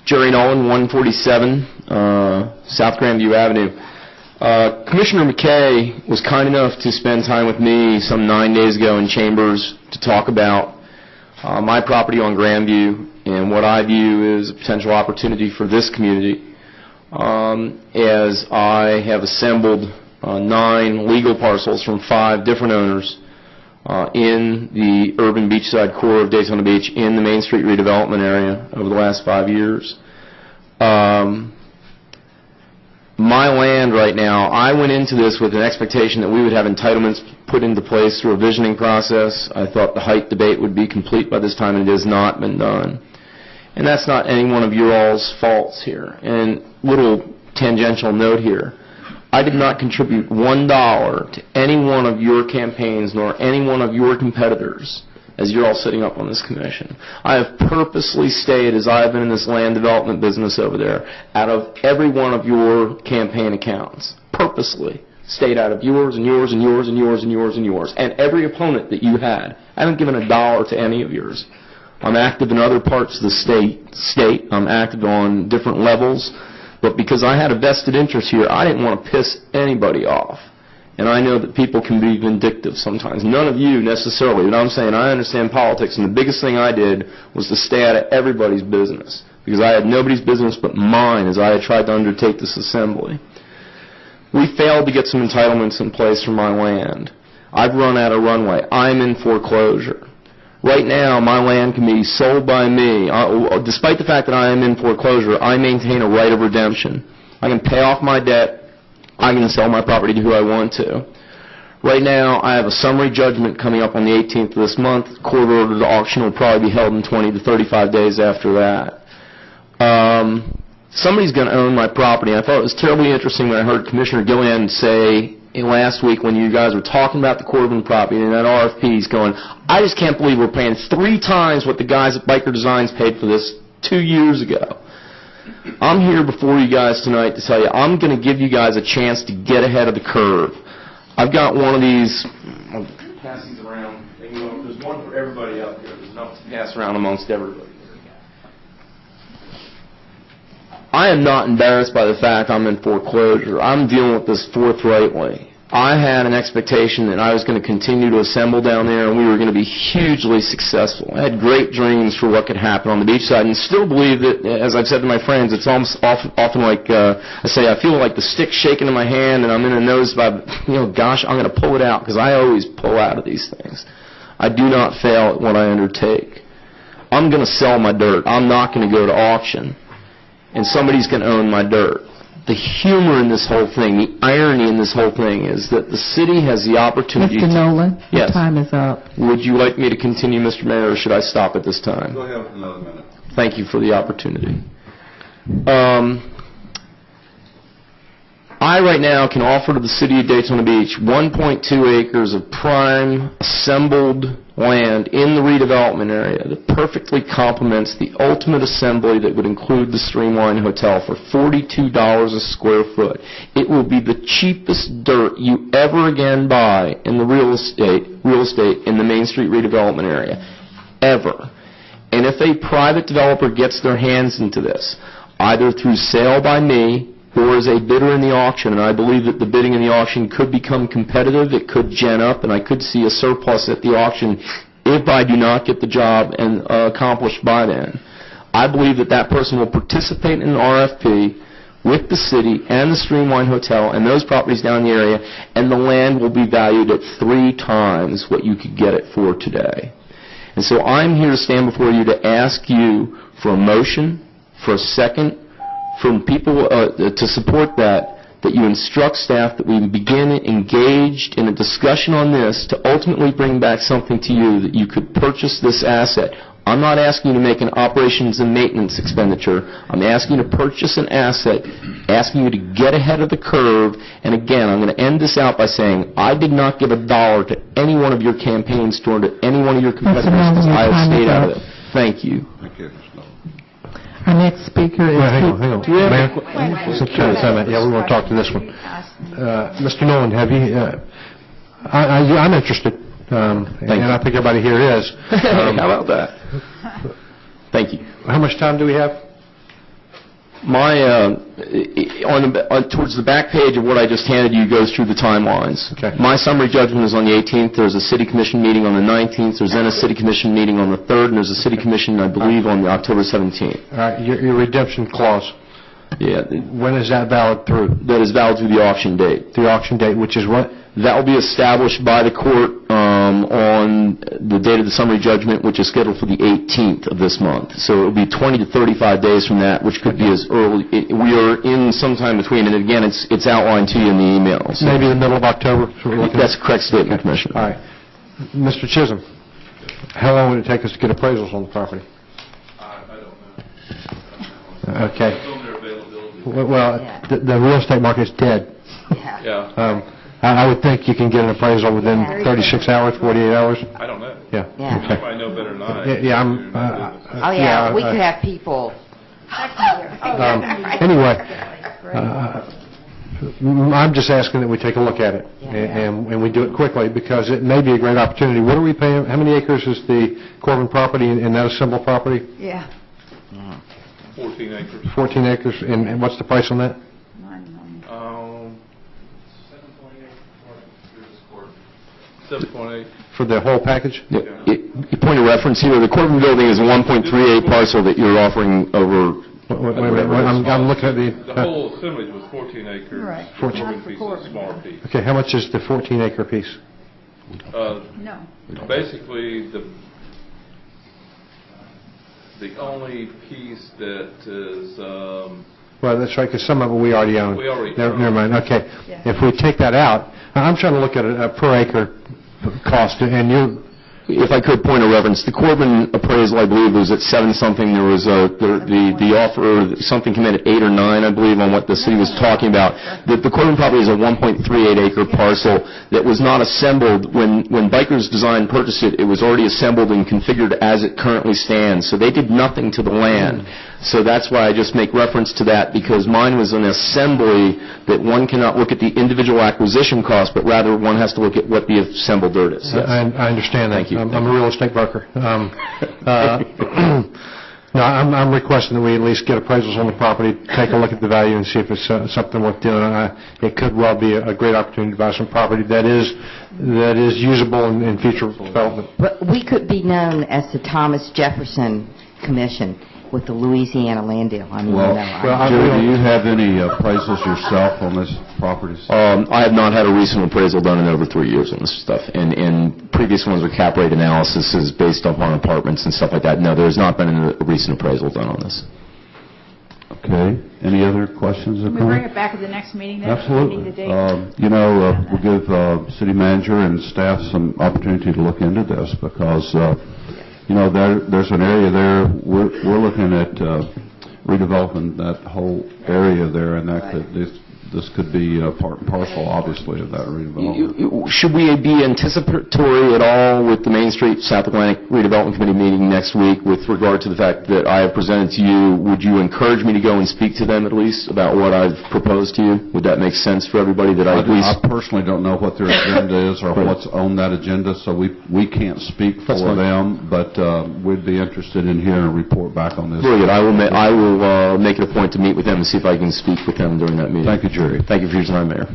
Gerry Nolan, 147 South Grandview Avenue. Commissioner McKay was kind enough to spend time with me some 9 days ago in Chambers to talk about my property on Grandview and what I view as a potential opportunity for this community, as I have assembled 9 legal parcels from 5 different owners in the urban beachside core of Daytona Beach in the Main Street redevelopment area over the last 5 years. My land right now, I went into this with an expectation that we would have entitlements put into place through a visioning process. I thought the height debate would be complete by this time, and it has not been done. And that's not any one of your all's faults here. And little tangential note here, I did not contribute $1 to any one of your campaigns nor any one of your competitors as you're all sitting up on this commission. I have purposely stayed, as I've been in this land development business over there, out of every one of your campaign accounts. Purposely stayed out of yours and yours and yours and yours and yours and yours. And every opponent that you had. I haven't given $1 to any of yours. I'm active in other parts of the state. I'm active on different levels. But because I had a vested interest here, I didn't want to piss anybody off. And I know that people can be vindictive sometimes. None of you necessarily, but I'm saying I understand politics, and the biggest thing I did was to stay out of everybody's business, because I had nobody's business but mine as I had tried to undertake this assembly. We failed to get some entitlements in place for my land. I've run out of runway. I'm in foreclosure. Right now, my land can be sold by me. Despite the fact that I am in foreclosure, I maintain a right of redemption. I can pay off my debt. I can sell my property to who I want to. Right now, I have a summary judgment coming up on the 18th of this month. Court order to auction will probably be held in 20 to 35 days after that. Somebody's going to own my property. I thought it was terribly interesting when I heard Commissioner Gillian say last week when you guys were talking about the Corbin property and that RFP, he's going, I just can't believe we're paying 3 times what the guys at Biker Designs paid for this 2 years ago. I'm here before you guys tonight to tell you I'm going to give you guys a chance to get ahead of the curve. I've got one of these. I'll pass these around. There's one for everybody out there. There's enough to pass around amongst everybody. I am not embarrassed by the fact I'm in foreclosure. I'm dealing with this forthrightly. I had an expectation that I was going to continue to assemble down there and we were going to be hugely successful. I had great dreams for what could happen on the beachside and still believe that, as I've said to my friends, it's almost often like, I say, I feel like the stick shaking in my hand and I'm in a nose by, gosh, I'm going to pull it out, because I always pull out of these things. I do not fail at what I undertake. I'm going to sell my dirt. I'm not going to go to auction, and somebody's going to own my dirt. The humor in this whole thing, the irony in this whole thing is that the city has the opportunity Mr. Nolan, yes. Your time is up. Would you like me to continue, Mr. Mayor, or should I stop at this time? Go ahead for another minute. Thank you for the opportunity. I right now can offer to the city of Daytona Beach 1.2 acres of prime assembled land in the redevelopment area that perfectly complements the ultimate assembly that would include the Streamline Hotel for $42 a square foot. It will be the cheapest dirt you ever again buy in the real estate in the Main Street redevelopment area, ever. And if a private developer gets their hands into this, either through sale by me or as a bidder in the auction, and I believe that the bidding in the auction could become competitive, it could gen up, and I could see a surplus at the auction if I do not get the job and accomplished by then. I believe that that person will participate in an RFP with the city and the Streamline Hotel and those properties down the area, and the land will be valued at 3 times what you could get it for today. And so I'm here to stand before you to ask you for a motion, for a second, from people to support that you instruct staff that we begin engaged in a discussion on this to ultimately bring back something to you that you could purchase this asset. I'm not asking you to make an operations and maintenance expenditure. I'm asking you to purchase an asset, asking you to get ahead of the curve. And again, I'm going to end this out by saying I did not give $1 to any one of your campaigns or to any one of your competitors because I have stayed out of it. Thank you. Thank you. Our next speaker is... Hang on. Yeah, we want to talk to this one. Mr. Nolan, have you... I'm interested, and I think everybody here is. How about that? Thank you. How much time do we have? Towards the back page of what I just handed you goes through the timelines. Okay. My summary judgment is on the 18th. There's a city commission meeting on the 19th. There's then a city commission meeting on the 3rd, and there's a city commission, I believe, on the October 17th. All right, your redemption clause, Yeah, when is that valid through? that is valid through the auction date. The auction date, which is what? That will be established by the court on the date of the summary judgment, which is scheduled for the 18th of this month. So it will be 20 to 35 days from that, which could be as early. We are in sometime between, and again, it's outlined to you in the email. So Maybe the middle of October? is what we're looking at? that's a correct statement, Commissioner. All right. Mr. Chisholm, how long would it take us to get appraisals on the property? I don't know. Okay. It's on their availability. Well, the real estate market's dead. Yeah, I would think you can get an appraisal within 36 hours, 48 hours. I don't know. Yeah. Yeah. You Okay. probably know better than I. Yeah, I'm... Oh, yeah, we could have people. Anyway, I'm just asking that we take a look at it, and we do it quickly, because it may be a great opportunity. What are we paying, how many acres is the Corbin property, and that assembled property? Yeah. 14 acres. 14 acres, and what's the price on that? 7.8. For the whole package? Point of reference here, the Corbin building is a 1.38 parcel that you're offering over. Wait a minute, I'm looking at The the... whole assemblage was 14 acres. Right. 14. Corbin piece is a smaller piece. Okay, how much is the 14-acre piece? No. Basically, the only piece that is, Well, that's right, because some of it we already own. We already Never own. mind, okay. Yeah. If we take that out, I'm trying to look at a per acre cost, and you... If I could point of reference, the Corbin appraisal, I believe, was at 7-something. There was the offer, something came in at 8 or 9, I believe, on what the city was talking about. The Corbin property is a 1.38-acre parcel that was not assembled. When Bikers Design purchased it, it was already assembled and configured as it currently stands. So they did nothing to the land. So that's why I just make reference to that, because mine was an assembly that one cannot look at the individual acquisition cost, but rather one has to look at what the assembled dirt is. Yes. I understand that. Thank you. I'm a real estate broker. No, I'm requesting that we at least get appraisals on the property, take a look at the value, and see if it's something worth doing. It could well be a great opportunity to buy some property that is usable in future development. But we could be known as the Thomas Jefferson Commission with the Louisiana land deal. I mean, Jerry, do you have any appraisals yourself on this properties? I have not had a recent appraisal done in over 3 years on this stuff, and previous ones were cap rate analysis based upon apartments and stuff like that. No, there has not been a recent appraisal done on this. Okay. Any other questions or Can we bring comments? it back at the next meeting then? Absolutely. We need the date. We'll give city manager and staff some opportunity to look into this, because there's an area there, we're looking at redeveloping that whole area there, and this could be part and parcel, obviously, of that redevelopment. Should we be anticipatory at all with the Main Street South Atlantic Redevelopment Committee meeting next week with regard to the fact that I have presented to you? Would you encourage me to go and speak to them at least about what I've proposed to you? Would that make sense for everybody that I at least... I personally don't know what their agenda is or what's on that agenda, so we can't speak for them, but we'd be interested in hearing a report back on this. Brilliant. I will make it a point to meet with them and see if I can speak with them during that meeting. Thank you, Jerry. Thank you for your time, Mayor.